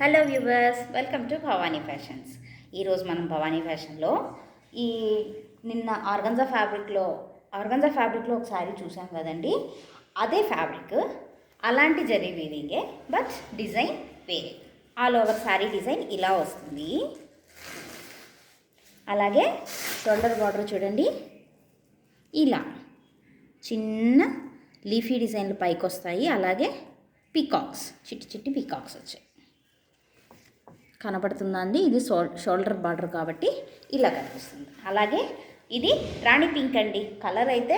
Hello viewers, welcome to Bhavani fashions. ఈరోజు మనం భవానీ ఫ్యాషన్లో ఈ నిన్న ఆర్గంజా ఫ్యాబ్రిక్లో ఒక శారీ చూసాం కదండి. అదే ఫ్యాబ్రిక్, అలాంటి జరీ వీవింగే, బట్ డిజైన్ వేరే. ఆల్ ఓవర్ శారీ డిజైన్ ఇలా వస్తుంది. అలాగే షోల్డర్ బార్డర్ చూడండి, ఇలా చిన్న లీఫీ డిజైన్లు పైకి వస్తాయి. అలాగే పీకాక్స్, చిట్టి చిట్టి పీకాక్స్ వచ్చాయి. కనబడుతుందండి. ఇది షోల్డర్ బార్డర్ కాబట్టి ఇలా కనిపిస్తుంది. అలాగే ఇది రాణి పింక్ అండి. కలర్ అయితే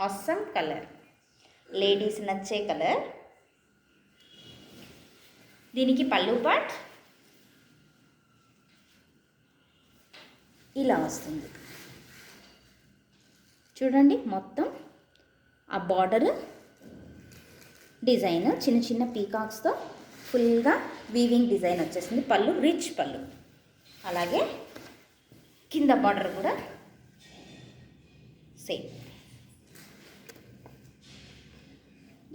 ఆసమ్ కలర్, లేడీస్ నచ్చే కలర్. దీనికి పళ్ళు పార్ట్ ఇలా వస్తుంది. చూడండి, మొత్తం ఆ బార్డర్ డిజైన్ చిన్న చిన్న పీకాక్స్తో ఫుల్గా వీవింగ్ డిజైన్ వచ్చేసింది. పళ్ళు రిచ్ పళ్ళు. అలాగే కింద బార్డర్ కూడా సేమ్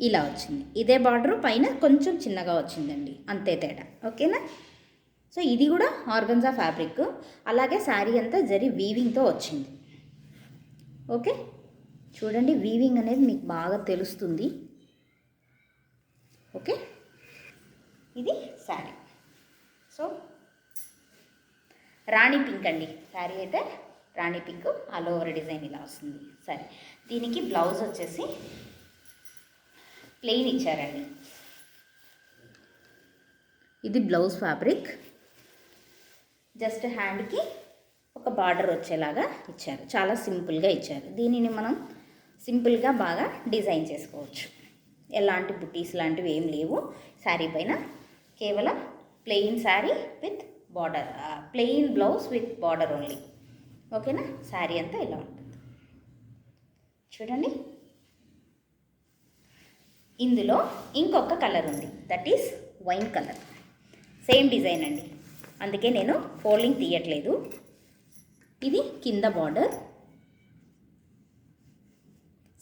ఇలా వచ్చింది. ఇదే బార్డర్ పైన కొంచెం చిన్నగా వచ్చిందండి, అంతే తేడా. ఓకేనా? సో ఇది కూడా ఆర్గంజా ఫ్యాబ్రిక్. అలాగే శారీ అంతా జరీ వీవింగ్తో వచ్చింది. ఓకే, చూడండి, వీవింగ్ అనేది మీకు బాగా తెలుస్తుంది. ఓకే, ఇది శారీ. సో రాణి పింక్ అండి. శారీ అయితే రాణి పింక్, ఆల్ ఓవర్ డిజైన్ ఇలా వస్తుంది. సరే, దీనికి బ్లౌజ్ వచ్చేసి ప్లెయిన్ ఇచ్చారండి. ఇది బ్లౌజ్ ఫ్యాబ్రిక్. జస్ట్ హ్యాండ్కి ఒక బార్డర్ వచ్చేలాగా ఇచ్చారు. చాలా సింపుల్గా ఇచ్చారు. దీనిని మనం సింపుల్గా బాగా డిజైన్ చేసుకోవచ్చు. ఎలాంటి బుటీస్ లాంటివి ఏం లేవు శారీ పైన. కేవలం plain sari with border, plain blouse with border only. ఓకేనా? శారీ అంతా ఇలా ఉంటుంది. చూడండి, ఇందులో ఇంకొక కలర్ ఉంది, that is wine colour. Same design అండి, అందుకే నేను ఫోల్డింగ్ తీయట్లేదు. ఇది కింద border.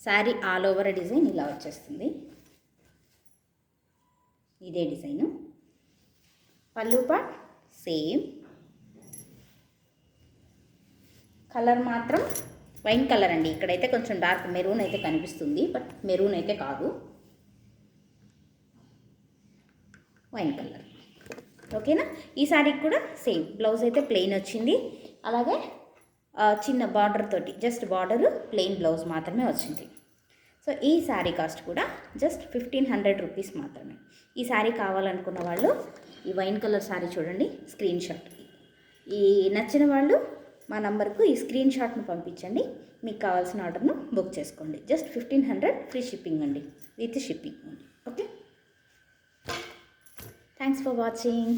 Sari all over design ఇలా వచ్చేస్తుంది. ఇదే డిజైను. పళ్ళు పార్ట్ సేమ్. కలర్ మాత్రం వైన్ కలర్ అండి. ఇక్కడైతే కొంచెం డార్క్ మెరూన్ అయితే కనిపిస్తుంది, బట్ మెరూన్ అయితే కాదు, వైన్ కలర్. ఓకేనా? ఈ శారీకి కూడా సేమ్ బ్లౌజ్ అయితే ప్లెయిన్ వచ్చింది. అలాగే చిన్న బార్డర్ తోటి, జస్ట్ బార్డరు ప్లెయిన్ బ్లౌజ్ మాత్రమే వచ్చింది. సో ఈ శారీ కాస్ట్ కూడా జస్ట్ 1500 రూపీస్ మాత్రమే. ఈ శారీ కావాలనుకున్న వాళ్ళు ఈ వైన్ కలర్ శారీ చూడండి, స్క్రీన్ షాట్. ఈ నచ్చిన వాళ్ళు మా నంబర్కు ఈ స్క్రీన్ షాట్ను పంపించండి. మీకు కావాల్సిన ఆర్డర్ను బుక్ చేసుకోండి. జస్ట్ 1500, ఫ్రీ షిప్పింగ్ అండి, with shipping. Okay, thanks for watching.